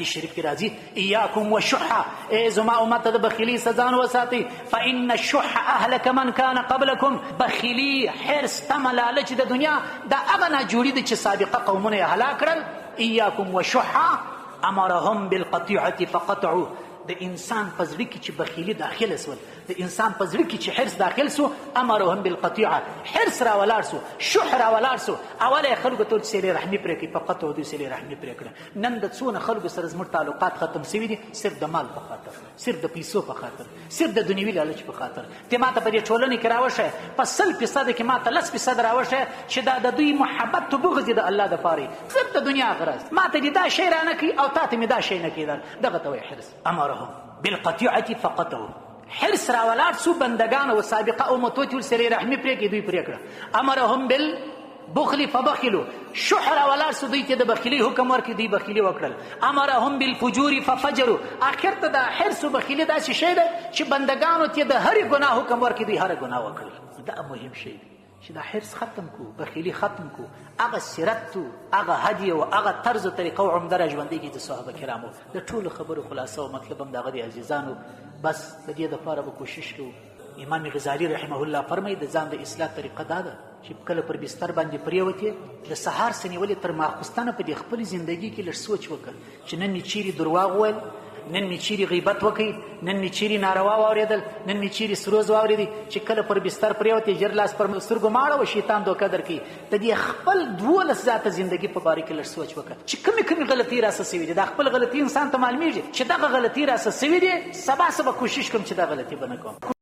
حدیث شریف کې راځي ایاکم والشح، ای زما امت د بخیلي ځان وساتئ، فان الشح اهلک من کان قبلکم. بخیلي، حرص، طمع، لالچ د دنیا دا هغه ناجوړي دي چې سابقه قومونه یې هلاک کړل. ایاکم والشح امرهم بالقطيعه فقطعوا. د انسان په زړه کې چې بخیلي داخله سول، د انسان په زړه کې چې حرص داخل سو، امرهم بالقطيعه، حرص را ولاړ سو، شح را ولاړ سو. اوله خلکو ته صله رحمي پرې کوي، په قطع دوی صله رحمي پرې کړه. نن د څونه خلکو سره زموږ تعلقات ختم شوي دي، صرف د مال په خاطر، صرف د پیسو په خاطر، صرف د دنیوي لالچ په خاطر. ته ماته په دې ټولنې کې راوښیه، په 100% کې ماته 10% راوښیه چې دا د دوی محبت تو بغض د الله د پاره، صرف د دنیا غرض. ماته دې دا شی رانه کوي او تاته مې دا شی نه کېدل، دغه ته وایي حرص. امرهم بالقطيعه فقطعوا. حرص را ولاړ سو بندگان او سابقه او متوتل سره رحمی پرې کې دوی پرې کړه. امرهم بالبخل فبخلوا. شح را ولاړ سو دوی ته د بخیلی حکم ورکړي، دوی بخیلی وکړل. امرهم بالفجور ففجروا. اخر ته د حرص او بخیلی داسې شی ده چې بندگانو ته د هر ګناه حکم ورکړي، دوی هر ګناه وکړل. دا مهم شی دی چې دا حرص ختم کو، بخیلی ختم کو. هغه سیرت، هغه هدي او هغه طرز او طریقه او عمده ژوندۍ کې د صحابه کرامو د ټولو خبرو خلاصه او مطلب هم دغه دی عزیزانو. بس د دې دپاره به کوشش کوو. امام غزالی رحمه الله فرمایي د ځان د اصلاح طریقه دا ده چې کله پر بستر باندې پرېوتې، د سهار څخه نیولې تر ماخوستنه په دې خپل زندګي کې لږ سوچ وکړه چې نن مې چیرې درواغ وویل، نن می چیرې غیبت وکړي، نن می چیرې ناروا واورېدل، نن می چیرې سروز واورېدي. چې کله پر بستر پرېوتې ژر لاس پر سترګو ماړه و، شیطان دوکه درکوي. د دې خپل 12 ذاته زندګي په باره کې لږ سوچ وکړه چې کومې غلطۍ راسه سوي دي. دا خپل غلطي انسان ته معلومیږي چې دغه غلطي راسه سوي دي، سبا کوشش کوم چې دا غلطي به نه کوم.